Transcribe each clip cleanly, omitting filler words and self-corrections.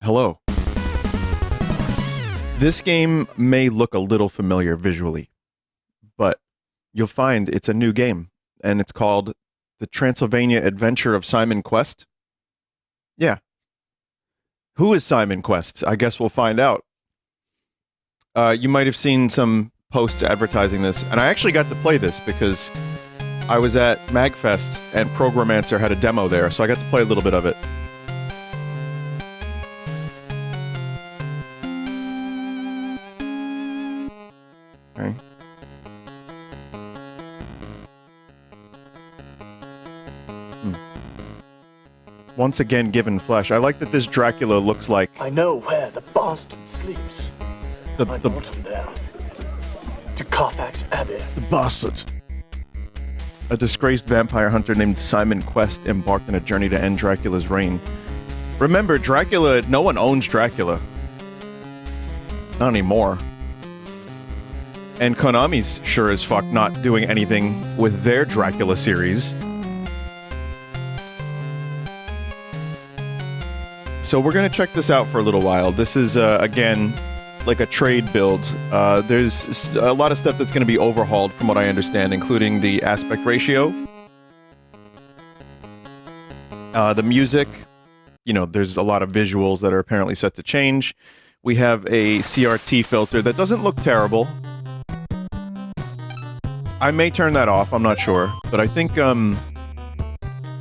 Hello. This game may look a little familiar visually, but you'll find it's a new game, and it's called The Transylvania Adventure of Simon Quest. Yeah. Who is Simon Quest? I guess we'll find out. You might have seen some posts advertising this, and I actually got to play this because I was at MagFest, and Programmancer had a demo there, so I got to play a little bit of it. Okay. Once again given flesh. I like that this Dracula looks like... I know where the bastard sleeps. I brought him there. To Carfax Abbey. The bastard. A disgraced vampire hunter named Simon Quest embarked on a journey to end Dracula's reign. Remember, Dracula... No one owns Dracula. Not anymore. And Konami's sure as fuck not doing anything with their Dracula series. So we're gonna check this out for a little while. This is, again, like a trade build. There's a lot of stuff that's gonna be overhauled from what I understand, including the aspect ratio. The music, you know, there's a lot of visuals that are apparently set to change. We have a CRT filter that doesn't look terrible. I may turn that off, I'm not sure. But I think,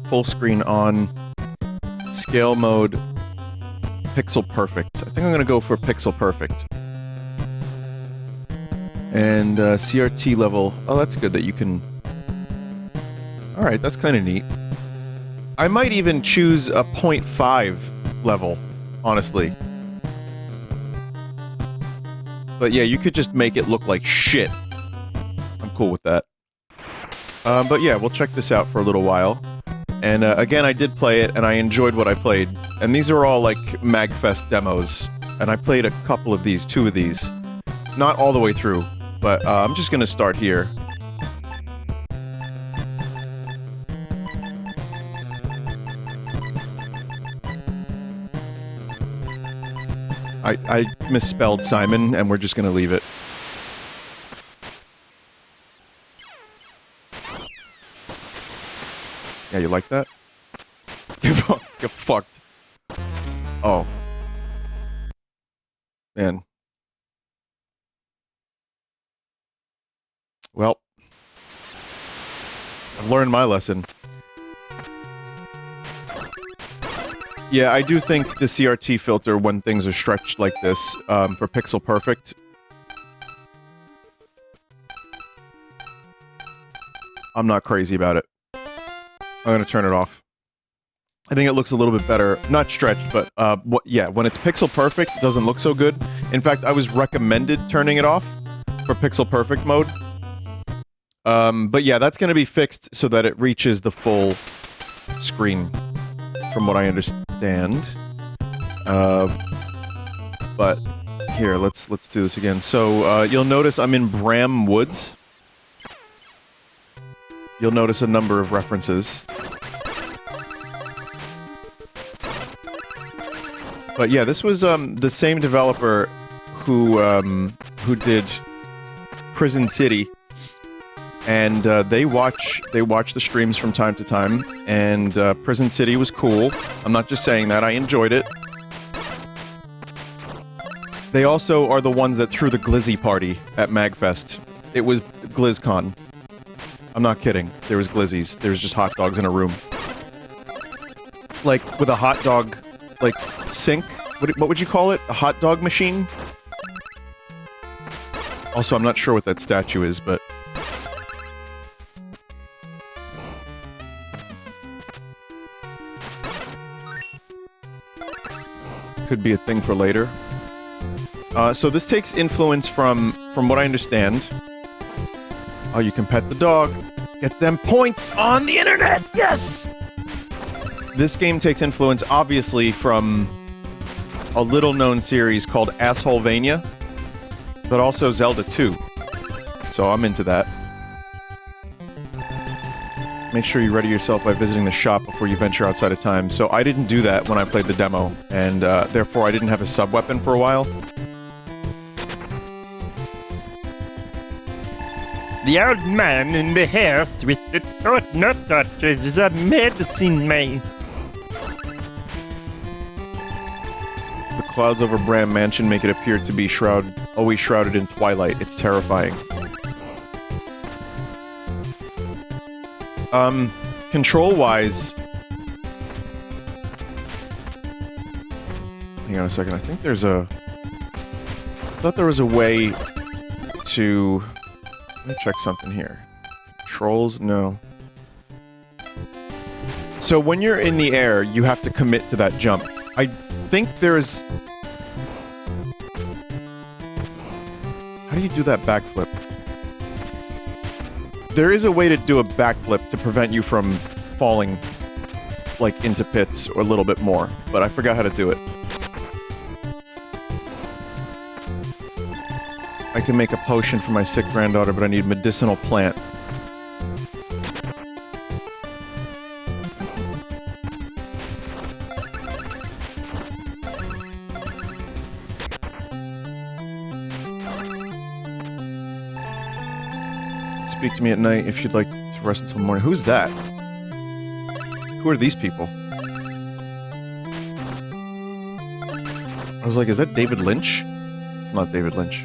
full screen on, scale mode, pixel perfect. I think I'm gonna go for pixel perfect. And, CRT level. Oh, that's good that you can... Alright, that's kinda neat. I might even choose a 0.5 level, honestly. But yeah, you could just make it look like shit. I'm cool with that. But yeah, we'll check this out for a little while. And again, I did play it, and I enjoyed what I played. And these are all, like, MagFest demos. And I played a couple of these, 2 of these. Not all the way through, but I'm just gonna start here. I misspelled Simon, and we're just gonna leave it. Yeah, you like that? You're fucked. Oh. Man. Well. I've learned my lesson. Yeah, I do think the CRT filter, when things are stretched like this, for pixel perfect... I'm not crazy about it. I'm gonna turn it off. I think it looks a little bit better. Not stretched, but, yeah, when it's pixel perfect, it doesn't look so good. In fact, I was recommended turning it off for pixel perfect mode. But yeah, that's gonna be fixed so that it reaches the full screen, from what I understand. But here, let's do this again. So, you'll notice I'm in Bram Woods. You'll notice a number of references. But yeah, this was the same developer who did Prison City, and they watch the streams from time to time, and Prison City was cool. I'm not just saying that, I enjoyed it. They also are the ones that threw the Glizzy party at MagFest. It was GlizzCon. I'm not kidding. There was glizzies. There was just hot dogs in a room. Like, with a hot dog, like, sink? What would you call it? A hot dog machine? Also, I'm not sure what that statue is, but... Could be a thing for later. So this takes influence from what I understand... Oh, you can pet the dog. Get them points on the internet! Yes! This game takes influence, obviously, from a little-known series called Assholevania, but also Zelda 2. So I'm into that. make sure you ready yourself by visiting the shop before you venture outside of time. So I didn't do that when I played the demo, and therefore I didn't have a sub-weapon for a while. The old man in the house with the nut touches is a medicine man. The clouds over Bram Mansion make it appear to be always shrouded in twilight. It's terrifying. Control-wise... Hang on a second, I think there's a... I thought there was a way to... Let me check something here. Controls? No. So when you're in the air, you have to commit to that jump. I think there's... How do you do that backflip? There is a way to do a backflip to prevent you from falling, like, into pits or a little bit more, but I forgot how to do it. I can make a potion for my sick granddaughter, but I need medicinal plant. Speak to me at night if you'd like to rest until morning. Who's that? Who are these people? I was like, is that David Lynch? It's not David Lynch.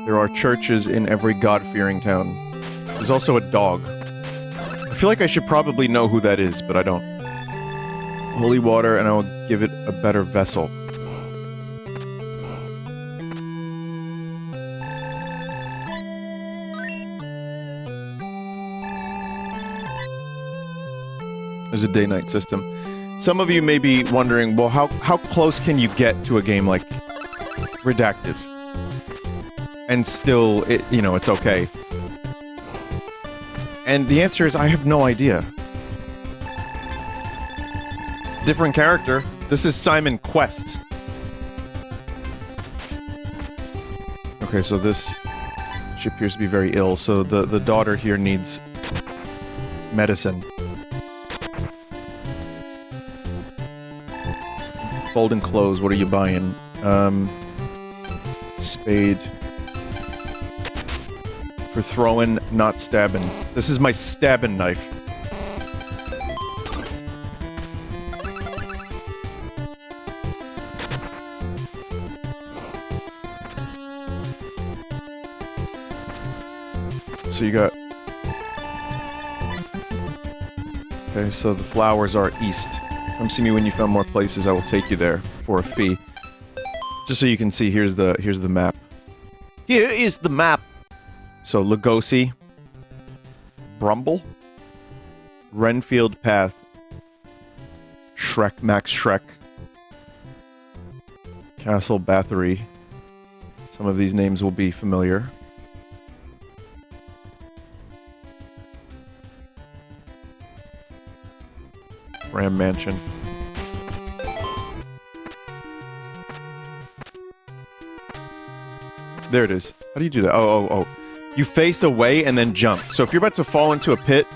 There are churches in every God-fearing town. There's also a dog. I feel like I should probably know who that is, but I don't. Holy water, and I will give it a better vessel. There's a day-night system. Some of you may be wondering, well, how close can you get to a game like Redacted? And still, it's okay. And the answer is, I have no idea. Different character. This is Simon Quest. Okay, so this... She appears to be very ill, so the daughter here needs... medicine. Folding clothes, what are you buying? Spade. For throwing, not stabbing. This is my stabbing knife. So you got... Okay, so the flowers are east. Come see me when you found more places, I will take you there for a fee. Just so you can see, here's the map. Here is the map! So, Lugosi, Brumble, Renfield Path, Max Shrek, Castle Bathory. Some of these names will be familiar. Bram Mansion. There it is. How do you do that? Oh. You face away and then jump. So if you're about to fall into a pit,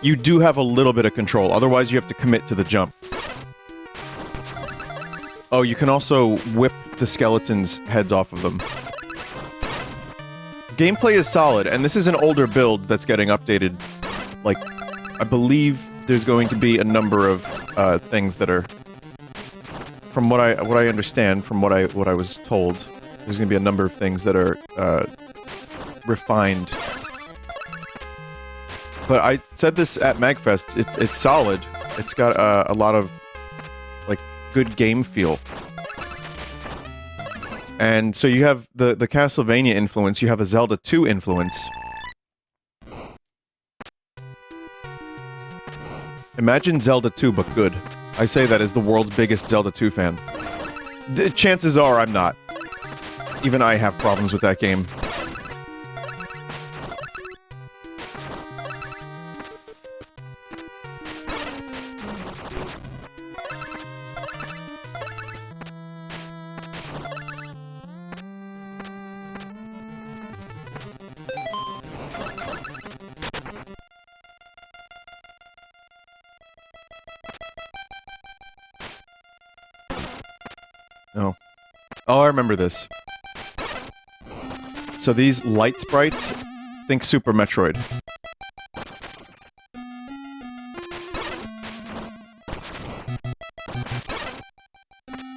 you do have a little bit of control. Otherwise, you have to commit to the jump. Oh, you can also whip the skeletons' heads off of them. Gameplay is solid, and this is an older build that's getting updated. Like, I believe there's going to be a number of things that are... From what I understand, from what I was told, there's going to be a number of things that are refined. But I said this at MagFest, it's solid. It's got a lot of, like, good game feel. And so you have the Castlevania influence, you have a Zelda 2 influence. Imagine Zelda 2, but good. I say that as the world's biggest Zelda 2 fan. Chances are I'm not. Even I have problems with that game. Oh. Oh, I remember this. So these light sprites, think Super Metroid.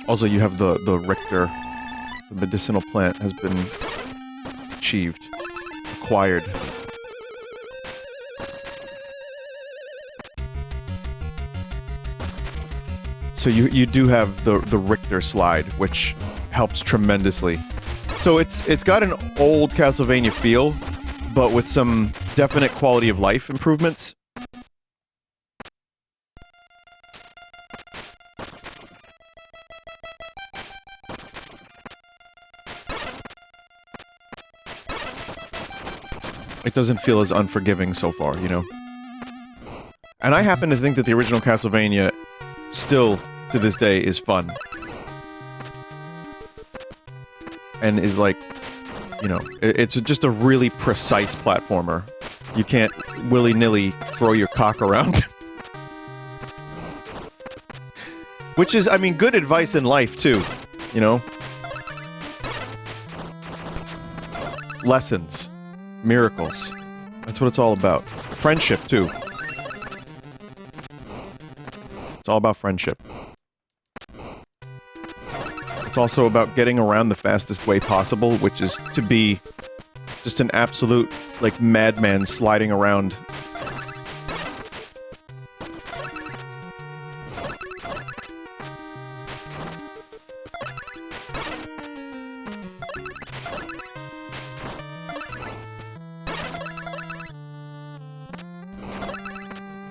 Also, you have the Richter. The medicinal plant has been achieved. Acquired. So you do have the Richter slide, which helps tremendously. So it's got an old Castlevania feel, but with some definite quality of life improvements. It doesn't feel as unforgiving so far, you know? And I happen to think that the original Castlevania still, to this day, is fun. And is like, you know, it's just a really precise platformer. You can't willy-nilly throw your cock around. Which is, I mean, good advice in life, too. You know? Lessons. Miracles. That's what it's all about. Friendship, too. It's all about friendship. It's also about getting around the fastest way possible, which is to be just an absolute, like, madman sliding around.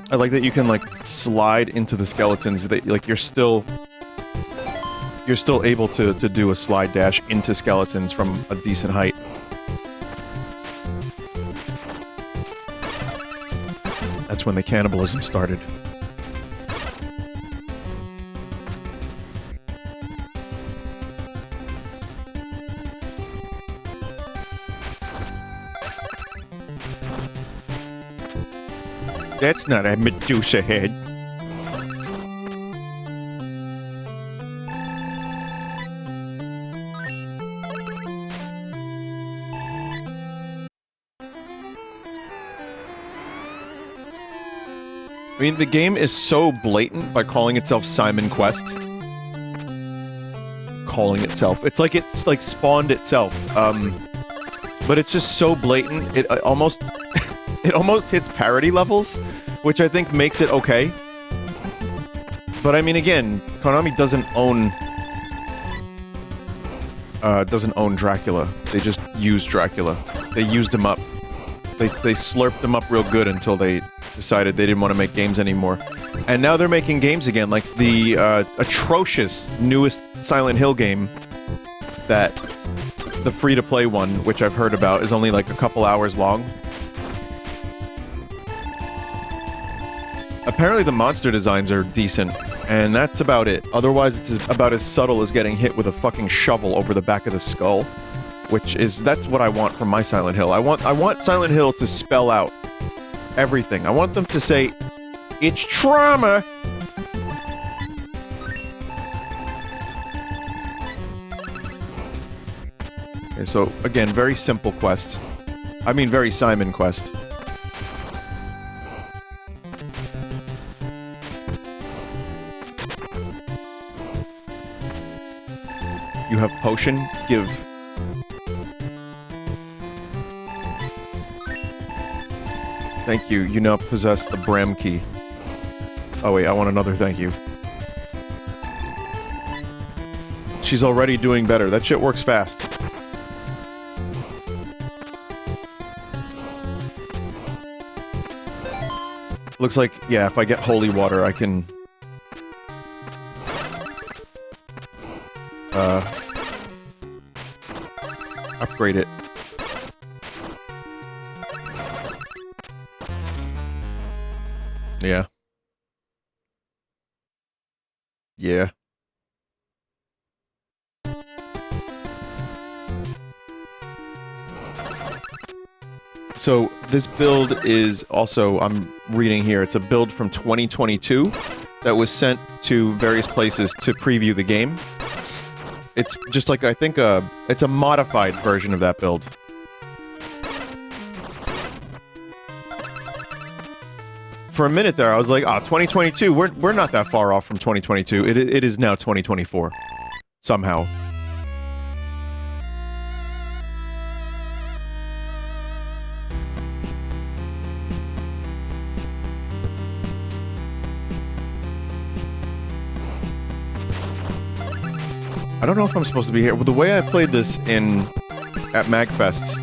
I like that you can, like, slide into the skeletons, that, like, you're still able to do a slide dash into skeletons from a decent height. That's when the cannibalism started. That's not a Medusa head. I mean, the game is so blatant by calling itself Simon Quest. Calling itself. It's like spawned itself. But it's just so blatant, it almost hits parody levels, which I think makes it okay. But I mean, again, Konami doesn't own Dracula. They just use Dracula. They used him up. They slurped him up real good until they decided they didn't want to make games anymore. And now they're making games again, like the atrocious newest Silent Hill game that the free-to-play one, which I've heard about, is only like a couple hours long. Apparently the monster designs are decent, and that's about it. Otherwise, it's about as subtle as getting hit with a fucking shovel over the back of the skull. That's what I want from my Silent Hill. I want Silent Hill to spell out everything. I want them to say, it's trauma! Okay, so, again, very simple quest. I mean, very Simon quest. You have potion, give. Thank you, you now possess the Bram key. Oh wait, I want another thank you. She's already doing better, that shit works fast. Looks like, yeah, if I get holy water, I can... upgrade it. Yeah. Yeah. So, this build is also, I'm reading here, it's a build from 2022 that was sent to various places to preview the game. It's just like, I think, it's a modified version of that build. For a minute there, I was like, 2022, we're not that far off from 2022. It is now 2024. Somehow. I don't know if I'm supposed to be here. Well, the way I played this at MagFest,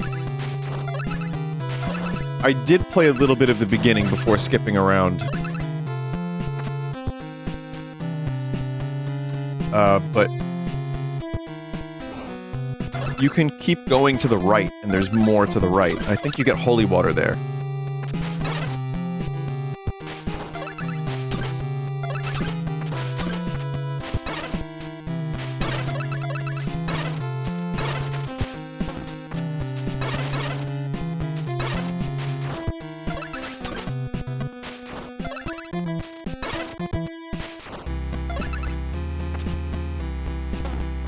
I did play a little bit of the beginning before skipping around. But you can keep going to the right, and there's more to the right. I think you get holy water there.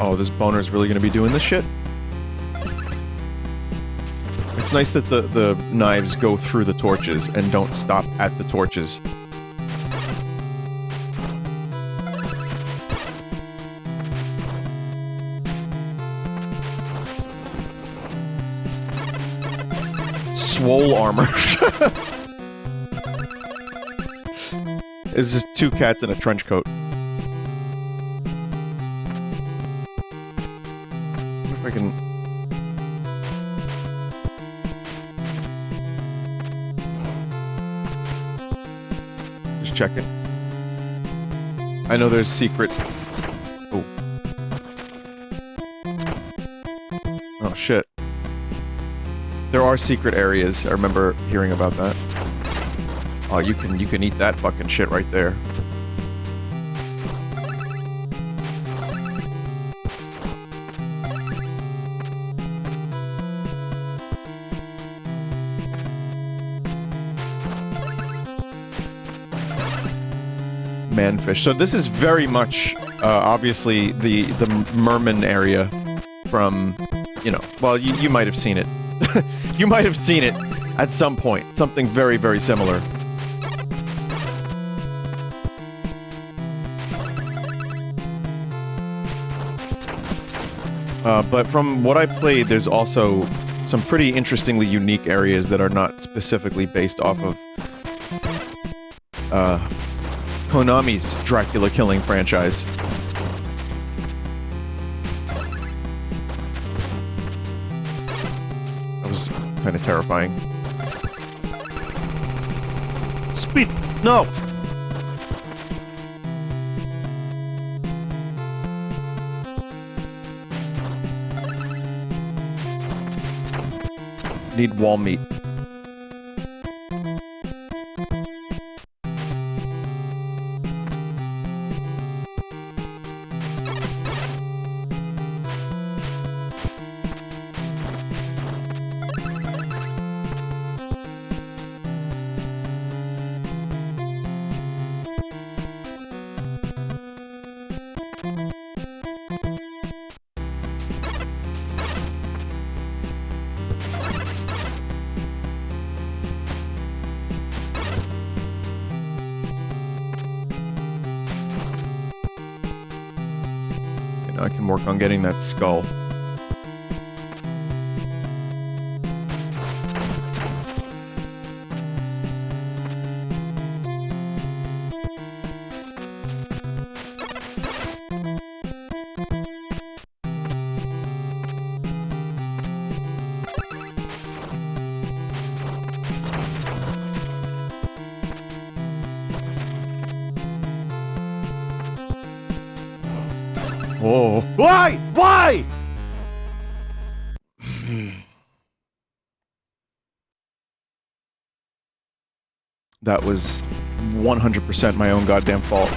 Oh, this boner's really gonna be doing this shit? It's nice that the knives go through the torches and don't stop at the torches. Swole armor. It's just two cats in a trench coat. If I can... Just checking. I know there's secret... Oh. Oh, shit. There are secret areas. I remember hearing about that. Oh, you can eat that fucking shit right there. Manfish. So this is very much, obviously, the merman area from, you know, well, you might have seen it. You might have seen it at some point. Something very, very similar. But from what I played, there's also some pretty interestingly unique areas that are not specifically based off of Konami's Dracula killing franchise. That was kind of terrifying. Speed! No! Need wall meat. I can work on getting that skull. Whoa. Why? Why? That was 100% my own goddamn fault.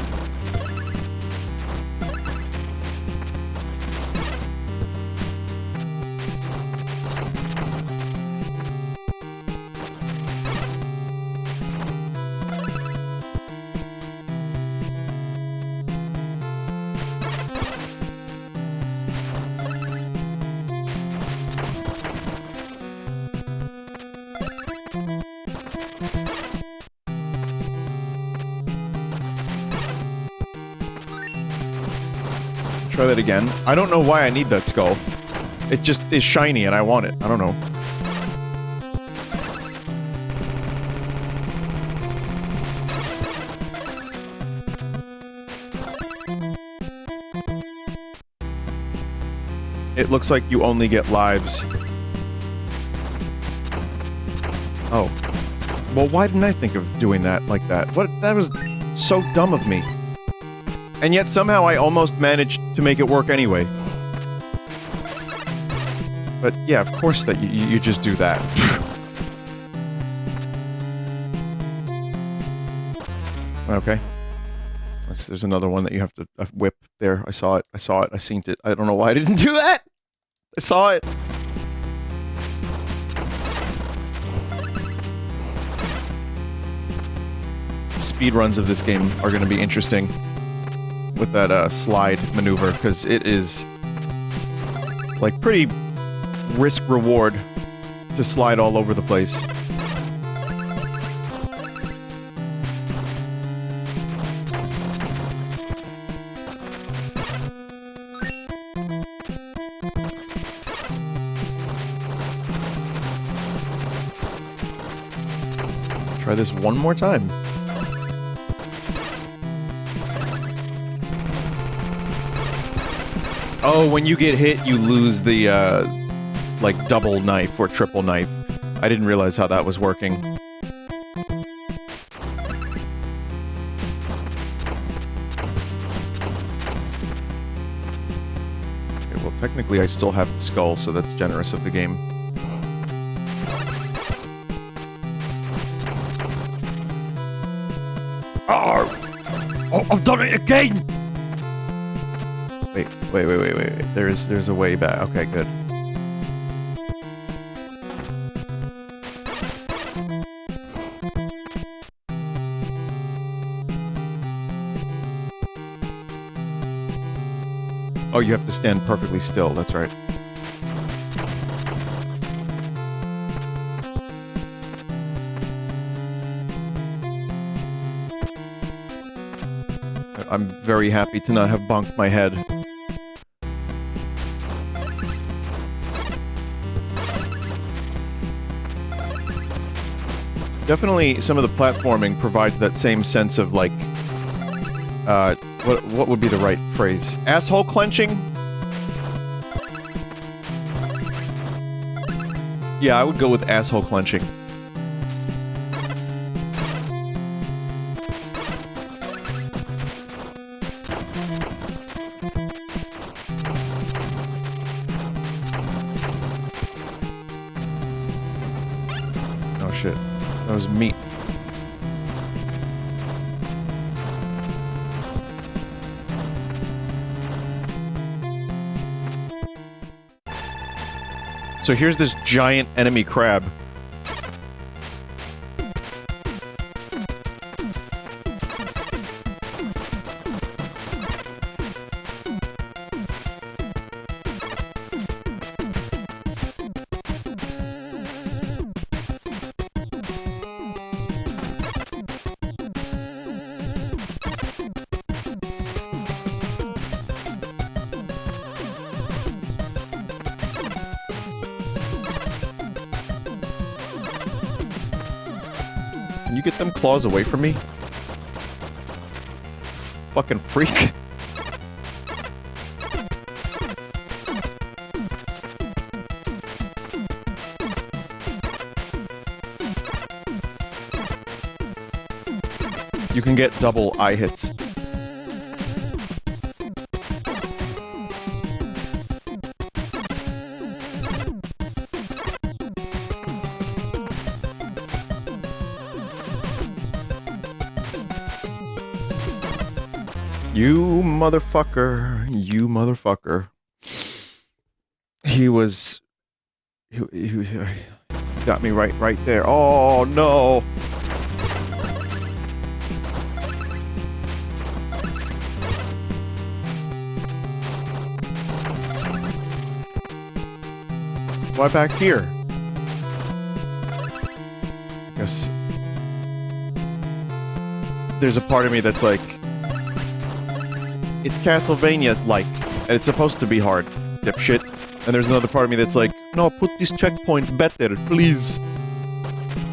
Try that again. I don't know why I need that skull. It just is shiny and I want it. I don't know. It looks like you only get lives. Oh. Well, why didn't I think of doing that like that? What? That was so dumb of me. And yet somehow I almost managed to make it work anyway. But yeah, of course that you just do that. Okay. There's another one that you have to whip there. I saw it. I seen it. I don't know why I didn't do that! I saw it! Speedruns of this game are gonna be interesting with that slide maneuver, because it is like pretty risk-reward to slide all over the place. Try this one more time. Oh, when you get hit, you lose the, like, double knife or triple knife. I didn't realize how that was working. Okay, well, technically I still have the skull, so that's generous of the game. Oh, I've done it again! Wait. There's a way back. Okay, good. Oh, you have to stand perfectly still, that's right. I'm very happy to not have bonked my head. Definitely, some of the platforming provides that same sense of, like, what would be the right phrase? Asshole clenching? Yeah, I would go with asshole clenching. Oh shit. That was meat. So here's this giant enemy crab. Can you get them claws away from me? Fucking freak. You can get double eye hits. You motherfucker. You motherfucker. He was... He got me right there. Oh, no! Why back here? I guess... There's a part of me that's like... It's Castlevania-like. And it's supposed to be hard, dipshit. And there's another part of me that's like, no, put this checkpoint better, please.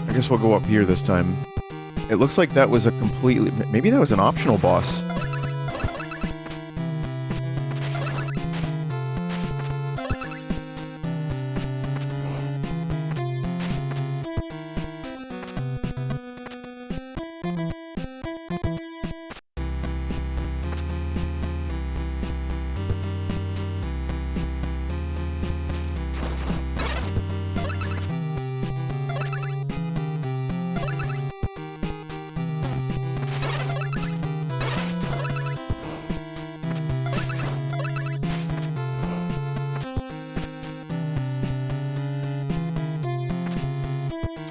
I guess we'll go up here this time. It looks like that was a completely... Maybe that was an optional boss.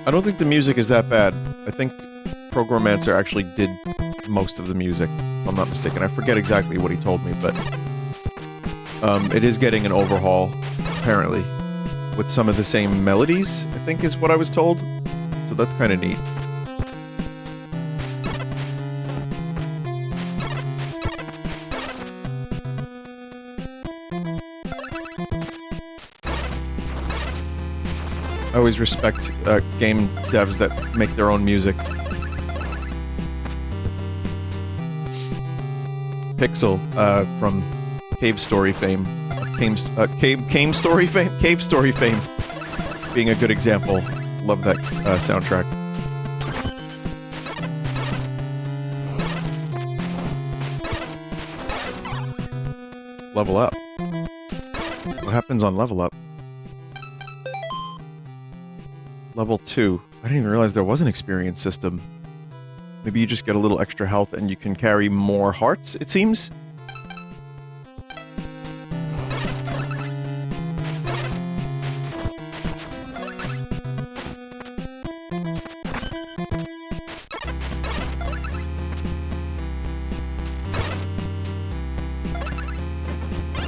I don't think the music is that bad. I think Programmancer actually did most of the music, if I'm not mistaken. I forget exactly what he told me, but... it is getting an overhaul, apparently. With some of the same melodies, I think is what I was told. So that's kind of neat. I always respect game devs that make their own music. Pixel, from Cave Story fame. Cave Story fame being a good example. Love that soundtrack. Level up. What happens on level up? Level 2. I didn't even realize there was an experience system. Maybe you just get a little extra health and you can carry more hearts, it seems?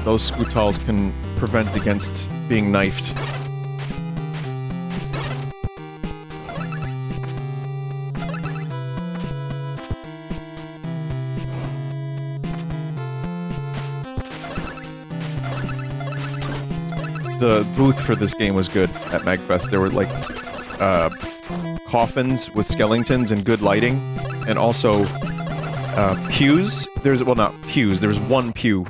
Those Scootals can prevent against being knifed. The booth for this game was good at MagFest. There were, like, coffins with skeletons and good lighting, and also, pews. Well, not pews, there was one pew.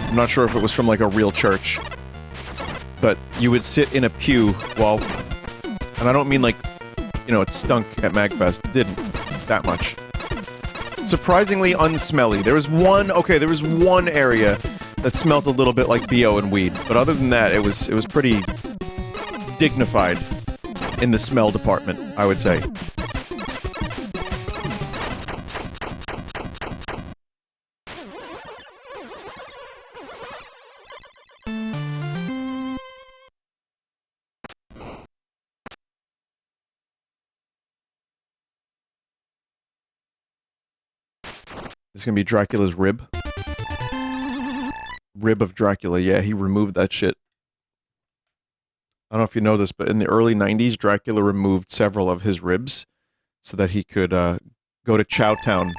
I'm not sure if it was from, like, a real church, but you would sit in a pew while... And I don't mean, like, you know, it stunk at MagFest. It didn't that much. Surprisingly unsmelly. There was one area that smelled a little bit like BO and weed, but other than that, it was pretty dignified in the smell department, I would say. This is gonna be Dracula's rib. Rib of Dracula, yeah, he removed that shit. I don't know if you know this, but in the early 90s, Dracula removed several of his ribs so that he could go to Chow Town.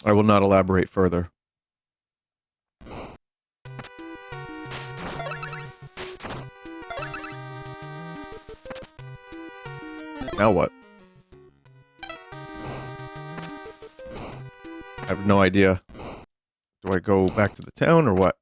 I will not elaborate further. Now what? I have no idea. Do I go back to the town or what?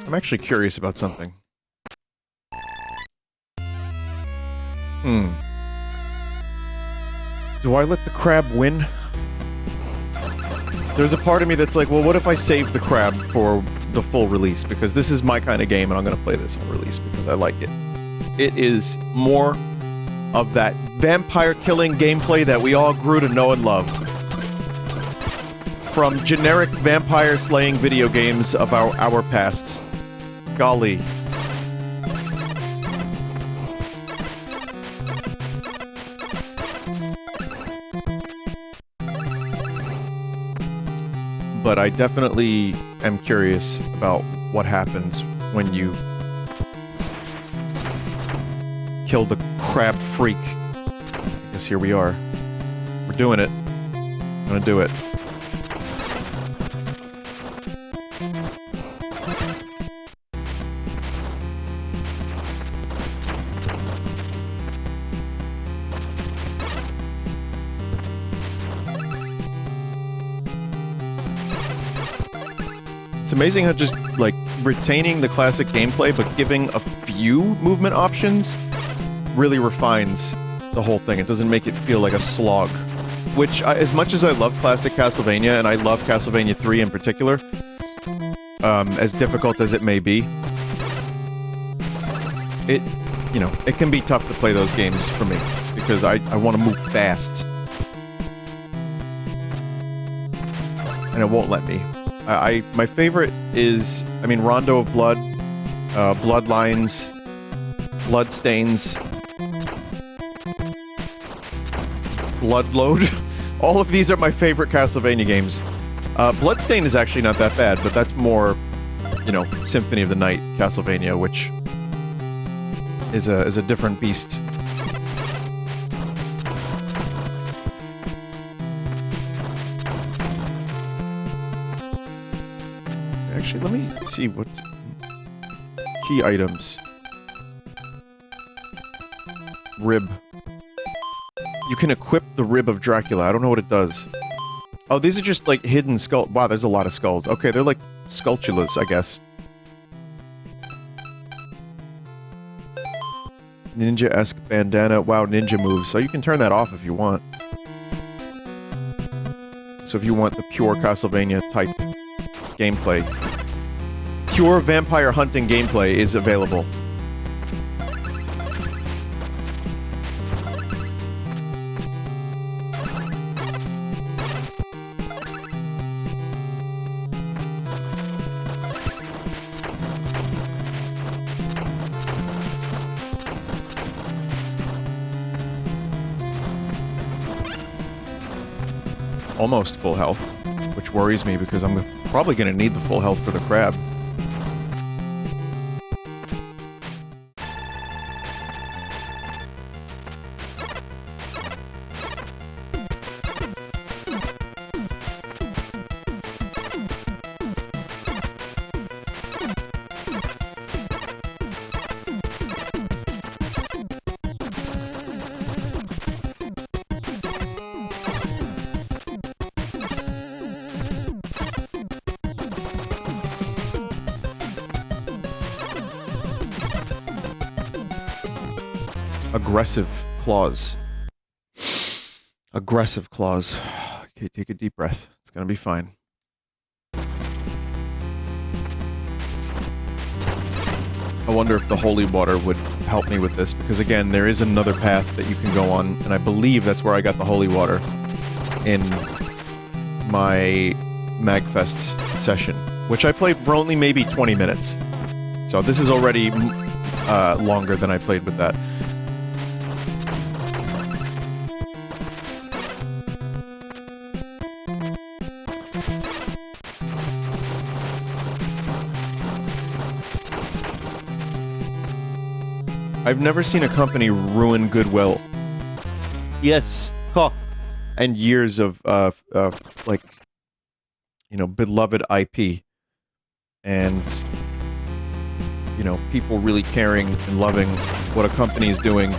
I'm actually curious about something. Do I let the crab win? There's a part of me that's like, well, what if I save the crab for the full release? Because this is my kind of game, and I'm gonna play this on release because I like it. It is more of that vampire-killing gameplay that we all grew to know and love. From generic vampire-slaying video games of our pasts. Golly. but I definitely am curious about what happens when you kill the crab freak. I guess here we are. We're doing it. I'm gonna do it. It's amazing how just, like, retaining the classic gameplay but giving a few movement options really refines the whole thing. It doesn't make it feel like a slog. Which, as much as I love classic Castlevania, and I love Castlevania 3 in particular, as difficult as it may be, it can be tough to play those games for me, because I want to move fast. And it won't let me. My favorite is, I mean, Rondo of Blood, Bloodlines, Bloodstains, Bloodload. All of these are my favorite Castlevania games. Bloodstain is actually not that bad, but that's more, you know, Symphony of the Night Castlevania, which is a different beast. Actually, let me see what's... Key items. Rib. You can equip the Rib of Dracula. I don't know what it does. Oh, these are just, like, hidden skull... Wow, there's a lot of skulls. Okay, they're like sculptulas, I guess. Ninja-esque bandana. Wow, ninja moves. So you can turn that off if you want. So if you want the pure Castlevania-type gameplay. Pure vampire hunting gameplay is available. It's almost full health, which worries me because I'm probably going to need the full health for the crab. Aggressive claws. Aggressive claws. Okay, take a deep breath. It's gonna be fine. I wonder if the holy water would help me with this, because again, there is another path that you can go on, and I believe that's where I got the holy water in my Magfest session, which I played for only maybe 20 minutes. So this is already longer than I played with that. I've never seen a company ruin goodwill. Yes, huh. And years of like, you know, beloved IP. And, you know, people really caring and loving what a company is doing.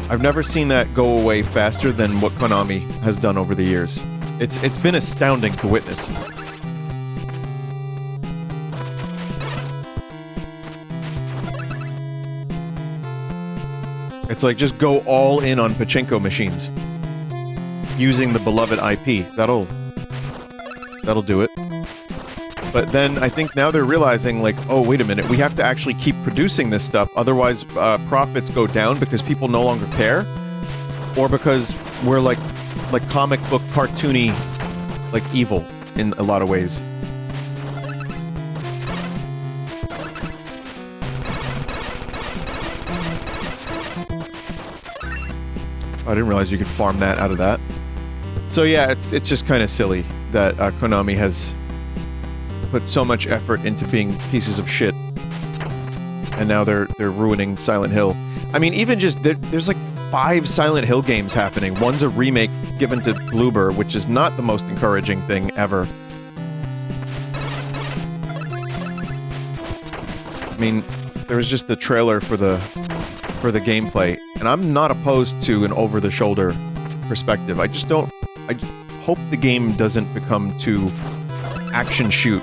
I've never seen that go away faster than what Konami has done over the years. It's been astounding to witness. It's like, just go all in on pachinko machines. Using the beloved IP. That'll do it. But then, I think now they're realizing, like, oh, wait a minute, we have to actually keep producing this stuff, otherwise profits go down because people no longer care? Or because we're like comic book cartoony, like, evil in a lot of ways. I didn't realize you could farm that out of that. So yeah, it's just kind of silly that Konami has put so much effort into being pieces of shit, and now they're ruining Silent Hill. I mean, even just there's like 5 Silent Hill games happening. One's a remake given to Bloober, which is not the most encouraging thing ever. I mean, there was just the trailer for the gameplay, and I'm not opposed to an over-the-shoulder perspective. I just hope the game doesn't become too action shoot,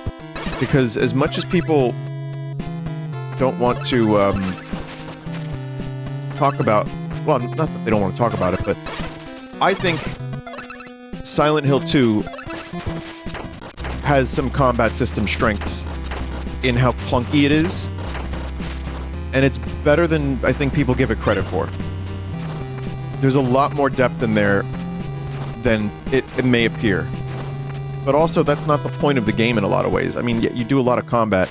because as much as people don't want to talk about, well, not that they don't want to talk about it, but I think Silent Hill 2 has some combat system strengths in how clunky it is, and it's better than I think people give it credit for. There's a lot more depth in there than it may appear. But also, that's not the point of the game in a lot of ways. I mean, you do a lot of combat.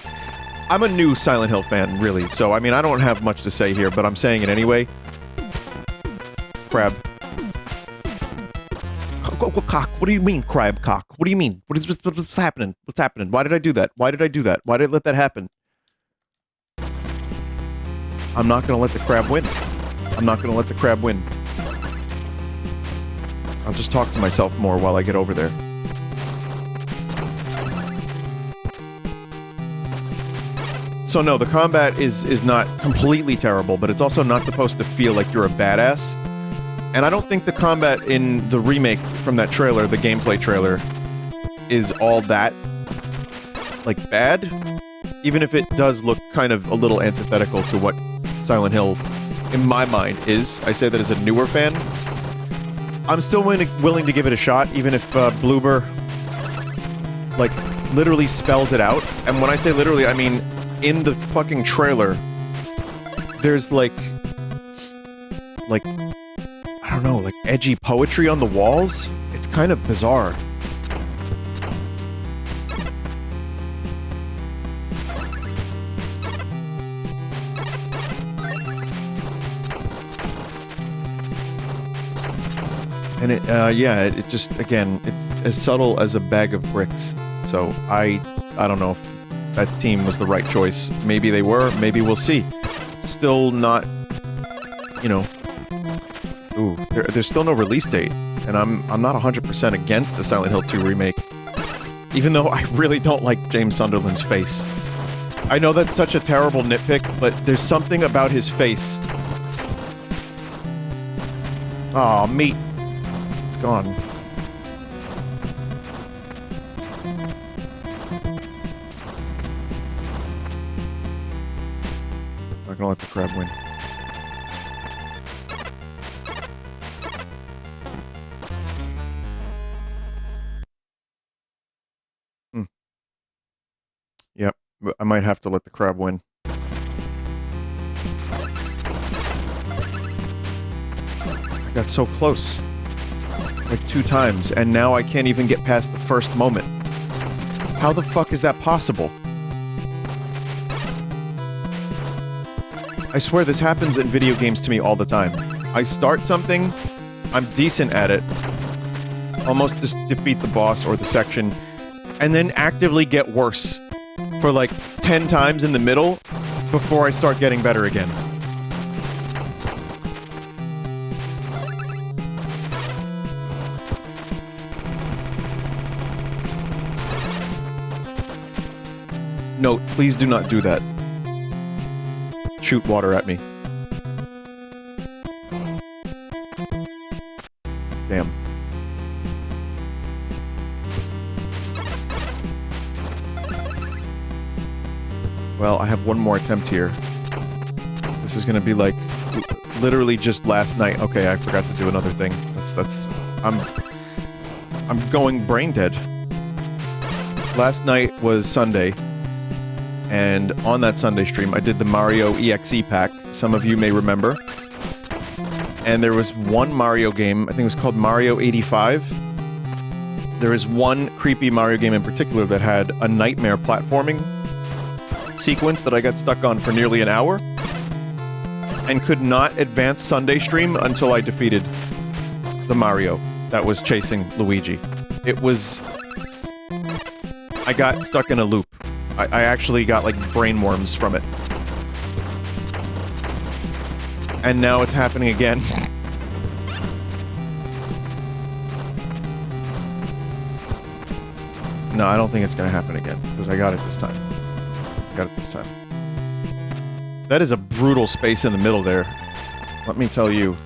I'm a new Silent Hill fan, really, so I mean, I don't have much to say here, but I'm saying it anyway. Crab. Cock. What do you mean, crab cock? What do you mean? What's happening? What's happening? Why did I do that? Why did I do that? Why did I let that happen? I'm not gonna let the crab win. I'm not gonna let the crab win. I'll just talk to myself more while I get over there. So no, the combat is not completely terrible, but it's also not supposed to feel like you're a badass. And I don't think the combat in the remake from that trailer, the gameplay trailer, is all that, like, bad. Even if it does look kind of a little antithetical to what Silent Hill, in my mind, is. I say that as a newer fan. I'm still willing to give it a shot, even if Bloober, like, literally spells it out. And when I say literally, I mean, in the fucking trailer, there's, like, I don't know, like, edgy poetry on the walls? It's kind of bizarre. And it just, again, it's as subtle as a bag of bricks. So I don't know if that team was the right choice. Maybe they were, maybe we'll see. Still not, you know, ooh, there's still no release date. And I'm not 100% against the Silent Hill 2 remake. Even though I really don't like James Sunderland's face. I know that's such a terrible nitpick, but there's something about his face. Aw, meat. It's gone. Not gonna let the crab win. Yep, I might have to let the crab win. I got so close. Like 2 times, and now I can't even get past the first moment. How the fuck is that possible? I swear this happens in video games to me all the time. I start something, I'm decent at it, almost just defeat the boss or the section, and then actively get worse for like 10 times in the middle before I start getting better again. No, please do not do that. Shoot water at me. Damn. Well, I have one more attempt here. This is gonna be like literally just last night. Okay, I forgot to do another thing. I'm going brain dead. Last night was Sunday. And on that Sunday stream, I did the Mario EXE pack. Some of you may remember. And there was one Mario game, I think it was called Mario 85. There is one creepy Mario game in particular that had a nightmare platforming sequence that I got stuck on for nearly an hour. And could not advance Sunday stream until I defeated the Mario that was chasing Luigi. It was... I got stuck in a loop. I actually got, like, brain worms from it. And now it's happening again. No, I don't think it's gonna happen again, because I got it this time. That is a brutal space in the middle there. Let me tell you.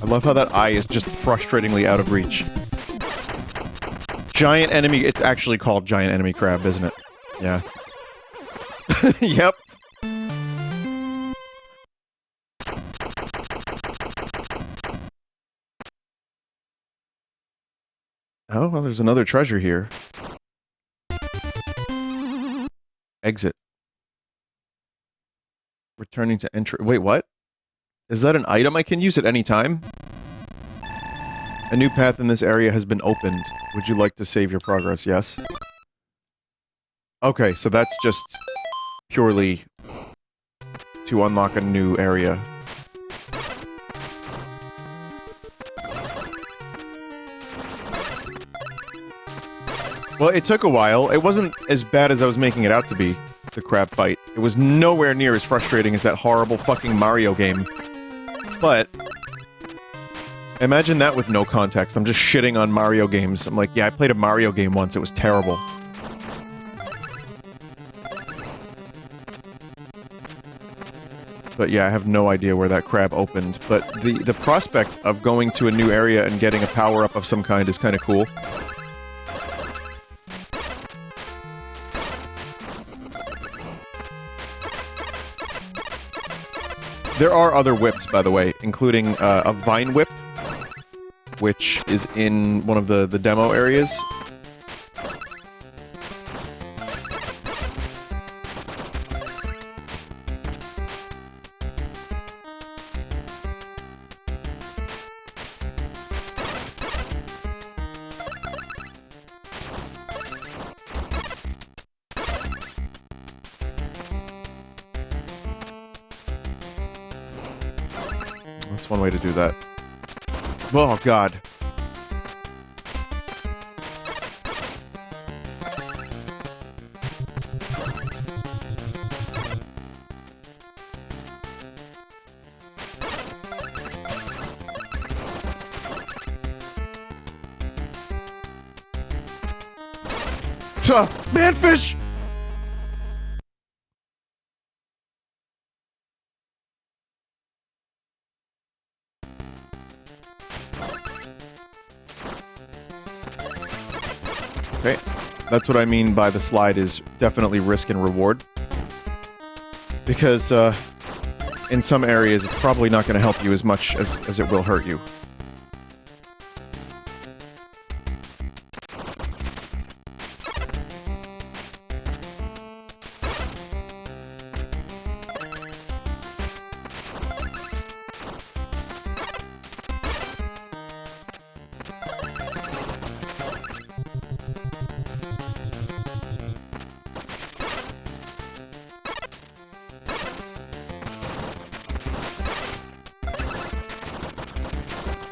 I love how that eye is just frustratingly out of reach. Giant enemy... It's actually called giant enemy crab, isn't it? Yeah. Yep. Oh, well, there's another treasure here. Exit. Returning to entry... Wait, what? Is that an item I can use at any time? A new path in this area has been opened. Would you like to save your progress? Yes. Okay, so that's just purely to unlock a new area. Well, it took a while. It wasn't as bad as I was making it out to be, the crab fight. It was nowhere near as frustrating as that horrible fucking Mario game. But imagine that with no context. I'm just shitting on Mario games. I'm like, yeah, I played a Mario game once. It was terrible. But yeah, I have no idea where that crab opened. But the prospect of going to a new area and getting a power-up of some kind is kind of cool. There are other whips, by the way, including a vine whip, which is in one of the demo areas. That's one way to do that. Oh, God. Manfish! Okay, that's what I mean by the slide is definitely risk and reward. Because, in some areas, it's probably not going to help you as much as it will hurt you.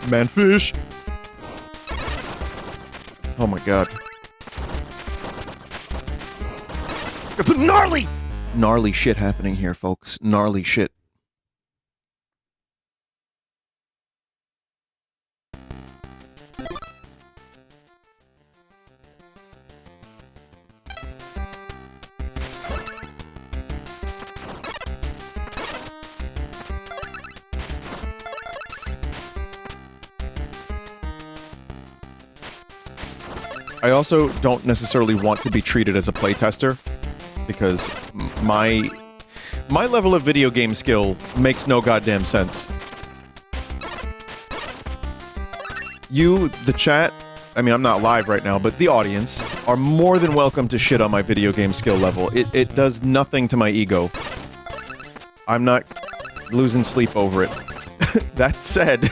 Manfish! Oh my god. Got some gnarly shit happening here, folks. Gnarly shit. I also don't necessarily want to be treated as a playtester, because my level of video game skill makes no goddamn sense. You, the chat, I mean, I'm not live right now, but the audience are more than welcome to shit on my video game skill level. It does nothing to my ego. I'm not losing sleep over it. That said,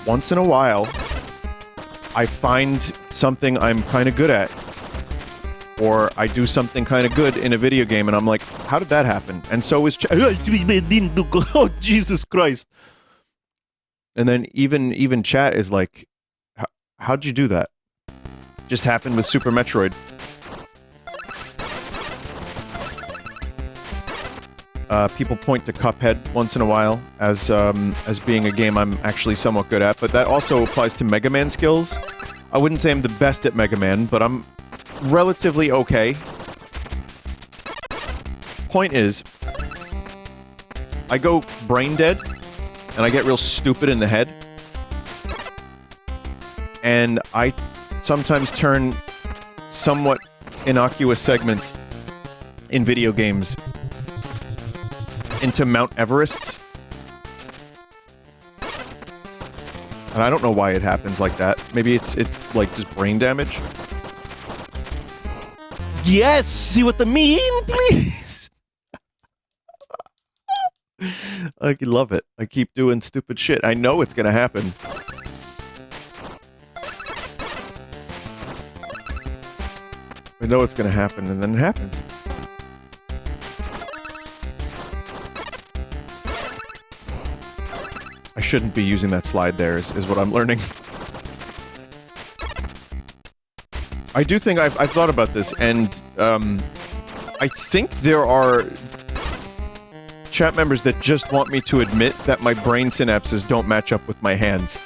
once in a while, I find something I'm kind of good at. Or I do something kind of good in a video game, and I'm like, how did that happen? And so is oh, Jesus Christ. And then even chat is like, how'd you do that? Just happened with Super Metroid. People point to Cuphead once in a while as being a game I'm actually somewhat good at, but that also applies to Mega Man skills. I wouldn't say I'm the best at Mega Man, but I'm relatively okay. Point is, I go brain dead, and I get real stupid in the head, and I sometimes turn somewhat innocuous segments in video games into Mount Everests. And I don't know why it happens like that. Maybe it's like just brain damage. Yes! See what I mean, please? I love it. I keep doing stupid shit. I know it's gonna happen. I know it's gonna happen, and then it happens. I shouldn't be using that slide there, is what I'm learning. I do think I've thought about this, and I think there are chat members that just want me to admit that my brain synapses don't match up with my hands.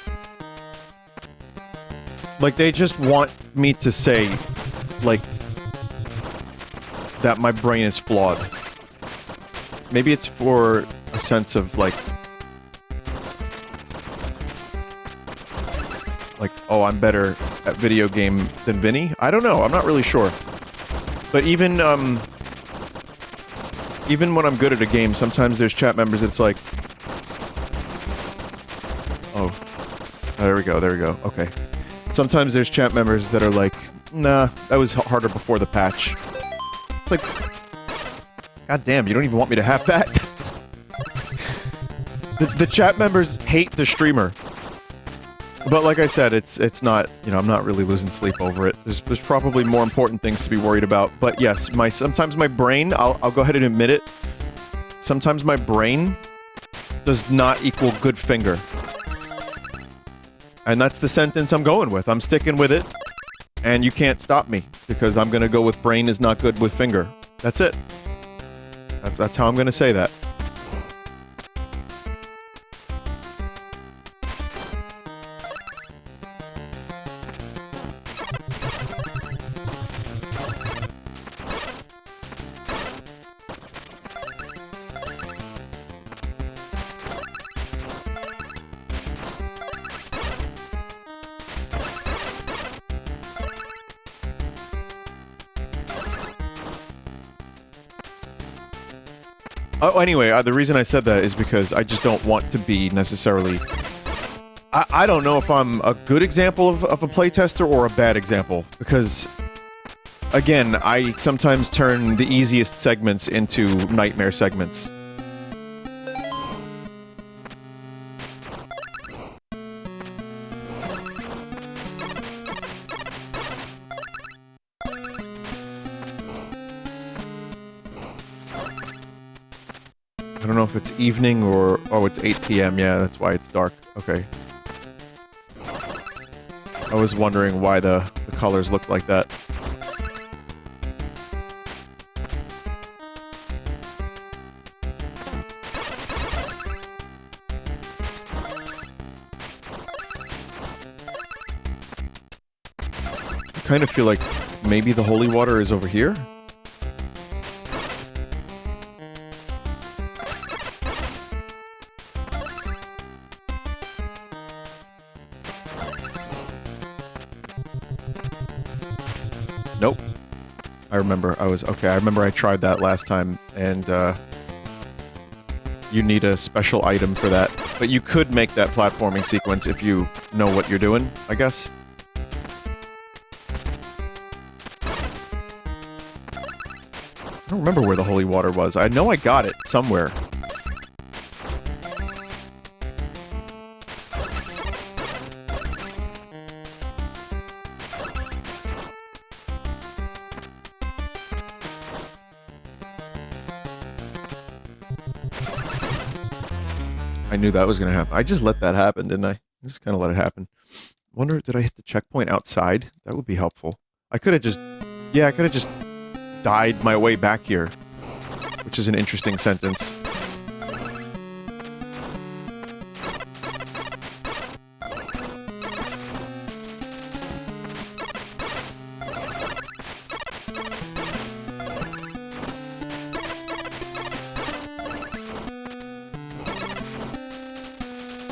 Like, they just want me to say, like, that my brain is flawed. Maybe it's for a sense of, like, oh, I'm better at video game than Vinny? I don't know, I'm not really sure. But even when I'm good at a game, sometimes there's chat members that's like... Oh, there we go, okay. Sometimes there's chat members that are like, nah, that was harder before the patch. It's like, god damn, you don't even want me to have that? The chat members hate the streamer. But like I said, it's not, you know, I'm not really losing sleep over it. There's probably more important things to be worried about. But yes, sometimes my brain, I'll go ahead and admit it, sometimes my brain does not equal good finger. And that's the sentence I'm going with. I'm sticking with it, and you can't stop me, because I'm gonna go with brain is not good with finger. That's it. That's how I'm gonna say that. Oh, anyway, the reason I said that is because I just don't want to be necessarily... I don't know if I'm a good example of a playtester or a bad example, because... Again, I sometimes turn the easiest segments into nightmare segments. I don't know if it's evening or... Oh, it's 8 PM, yeah, that's why it's dark. Okay. I was wondering why the colors looked like that. I kind of feel like maybe the holy water is over here? remember. I remember I tried that last time, and, you need a special item for that. But you could make that platforming sequence if you know what you're doing, I guess. I don't remember where the holy water was. I know I got it somewhere. I knew that was gonna happen. I just let that happen, didn't I? I just kind of let it happen. Wonder, did I hit the checkpoint outside? That would be helpful. I could have just... Yeah, I could have just died my way back here. Which is an interesting sentence.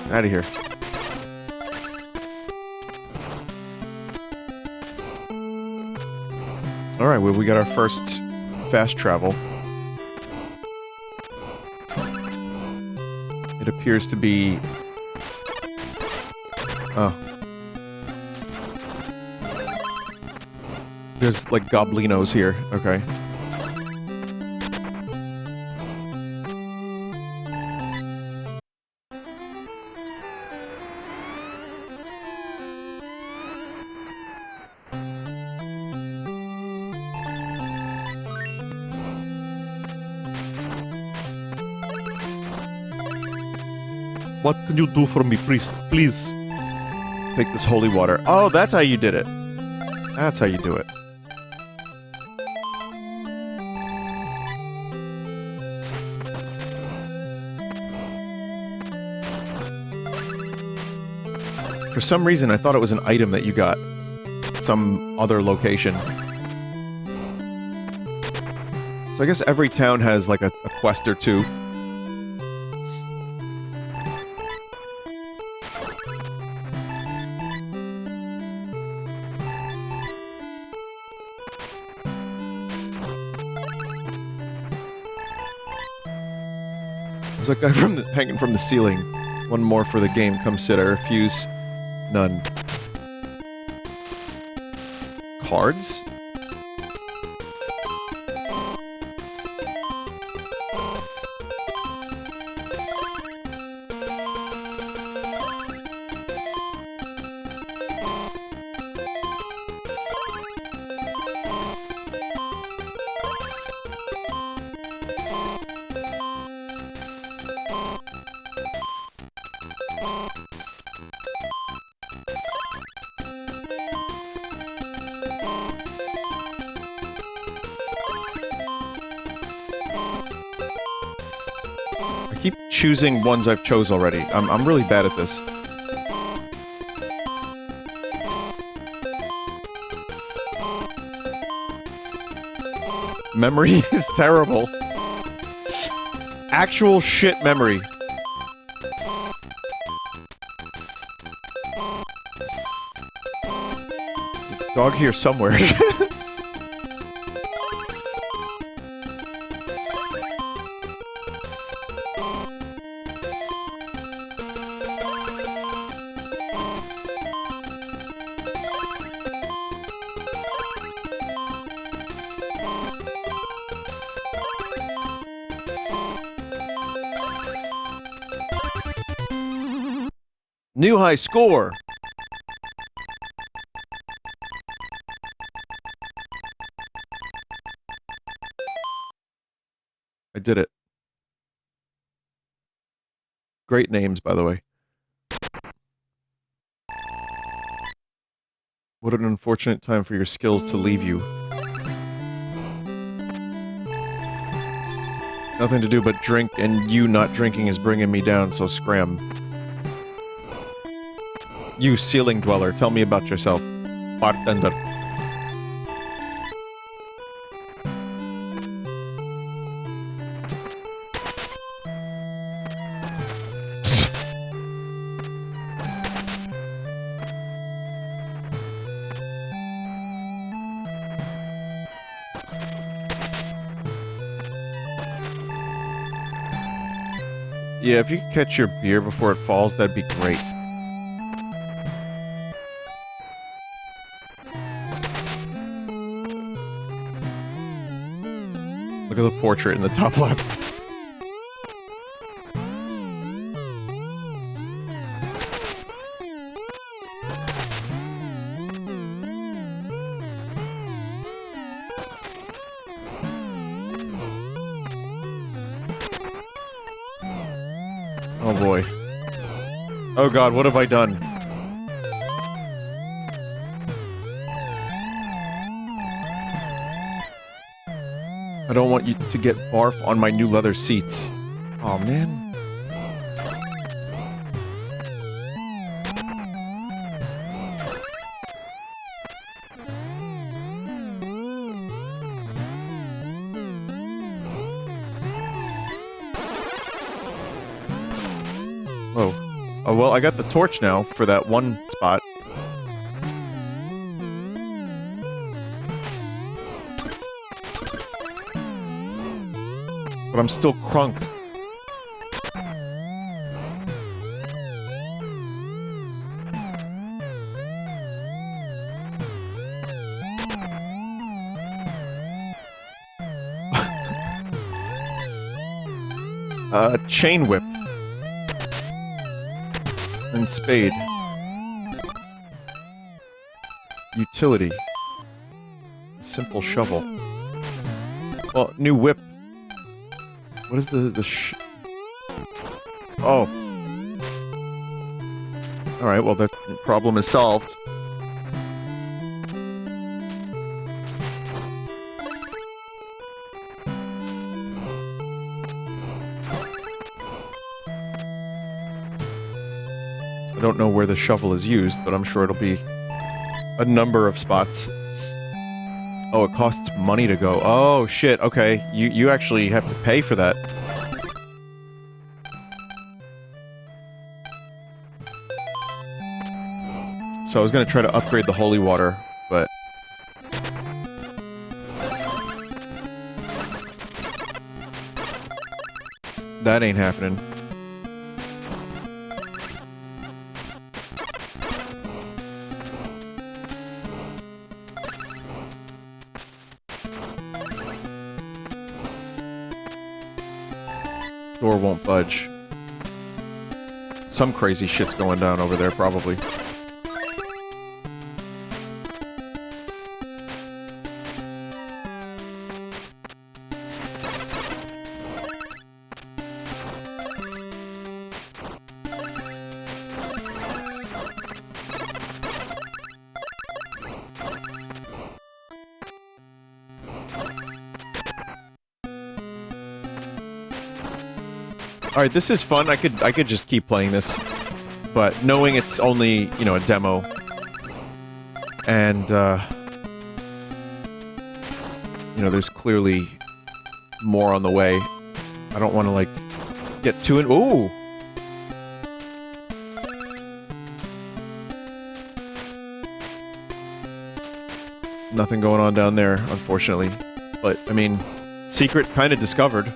Out of here. Alright, well, we got our first fast travel. It appears to be... Oh. There's, like, goblinos here. Okay. What can you do for me, priest? Please. Take this holy water. Oh, that's how you did it. That's how you do it. For some reason, I thought it was an item that you got. Some other location. So I guess every town has, like, a quest or two. There's that guy hanging from the ceiling. One more for the game. Come sit. I refuse. None. Cards? Keep choosing ones I've chose already. I'm really bad at this. Memory is terrible. Actual shit memory. There's a dog here somewhere. New high score! I did it. Great names, by the way. What an unfortunate time for your skills to leave you. Nothing to do but drink, and you not drinking is bringing me down, so scram. You ceiling dweller, tell me about yourself. Bartender. Yeah, if you could catch your beer before it falls, that'd be great. Look at the portrait in the top left. Oh boy. Oh god, what have I done? I don't want you to get barf on my new leather seats. Oh man. Whoa. Oh well, I got the torch now for that one spot. But I'm still crunk. Chain whip. And spade. Utility. Simple shovel. Well, new whip. What is the Oh. Alright, well that problem is solved. I don't know where the shovel is used, but I'm sure it'll be a number of spots. Oh, it costs money to go. Oh, shit, okay. You actually have to pay for that. So I was gonna try to upgrade the holy water, but... that ain't happening. Door won't budge. Some crazy shit's going down over there, probably. Alright, this is fun. I could just keep playing this. But knowing it's only, you know, a demo. And, you know, there's clearly more on the way. I don't want to, like, get too in- ooh! Nothing going on down there, unfortunately. But, I mean, secret kind of discovered.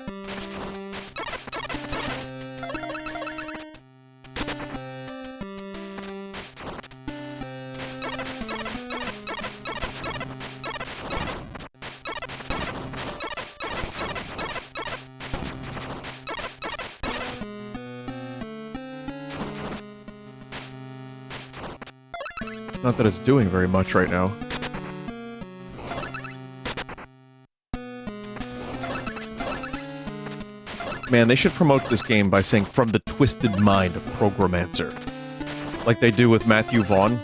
Not that it's doing very much right now. Man, they should promote this game by saying, "From the twisted mind of Programmancer." Like they do with Matthew Vaughn.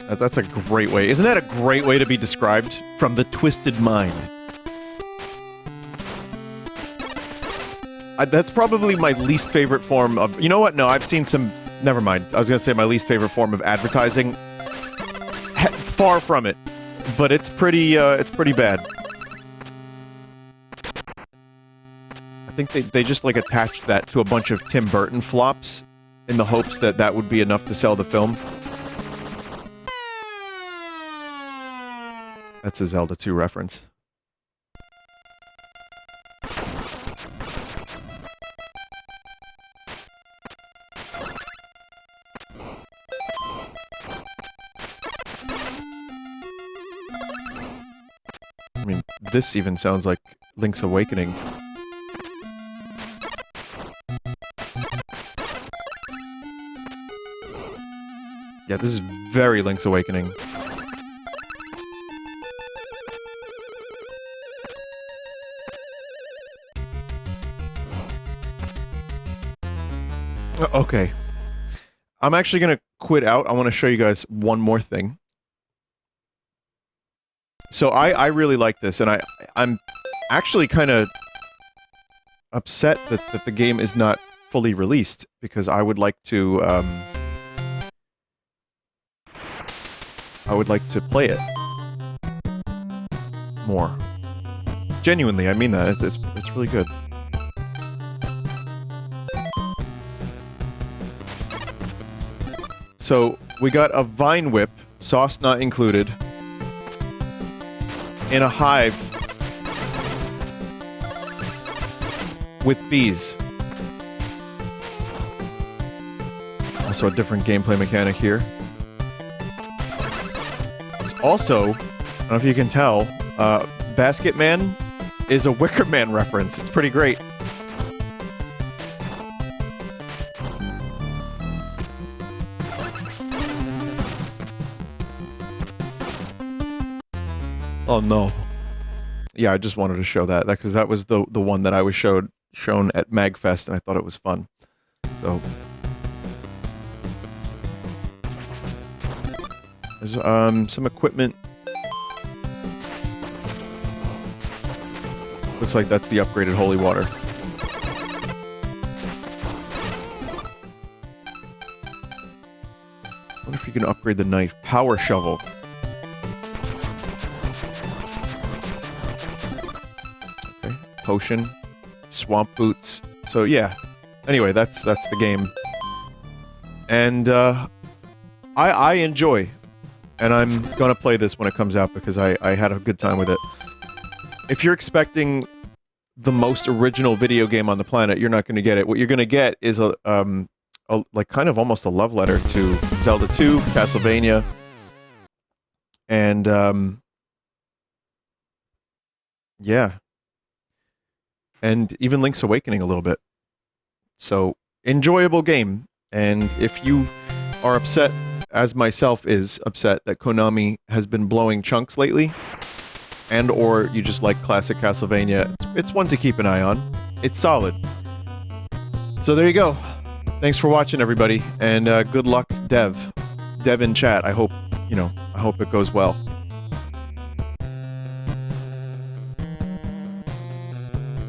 That's a great way. Isn't that a great way to be described? From the twisted mind. That's probably my least favorite form of... You know what? No, I've seen some... Never mind. I was gonna say my least favorite form of advertising. Far from it. But it's pretty bad. I think they just, like, attached that to a bunch of Tim Burton flops in the hopes that that would be enough to sell the film. That's a Zelda 2 reference. this even sounds like Link's Awakening. Yeah, this is very Link's Awakening. Okay. I'm actually gonna quit out. I want to show you guys one more thing. So I really like this, and I'm actually kind of upset that the game is not fully released, because I would like to play it more. Genuinely, I mean that. It's really good. So, we got a Vine Whip, sauce not included, in a hive with bees. Also a different gameplay mechanic here. There's also, I don't know if you can tell, Basket Man is a Wicker Man reference. It's pretty great. Oh no. Yeah, I just wanted to show that because that was the one that I was shown at MagFest, and I thought it was fun. So there's some equipment. Looks like that's the upgraded holy water. I wonder if you can upgrade the knife. Power shovel. Potion, swamp boots. So yeah. Anyway, that's the game, and I enjoy, and I'm gonna play this when it comes out because I had a good time with it. If you're expecting the most original video game on the planet, you're not gonna get it. What you're gonna get is a like kind of almost a love letter to Zelda 2, Castlevania, and yeah. And even Link's Awakening a little bit. So, enjoyable game. And if you are upset, as myself is upset, that Konami has been blowing chunks lately, and or you just like classic Castlevania, it's one to keep an eye on. It's solid. So there you go. Thanks for watching, everybody, and good luck, Dev in chat. I hope, I hope it goes well.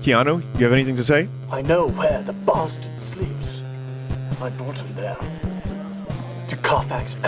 Keanu, you have anything to say? I know where the bastard sleeps. I brought him there. To Carfax Abbey.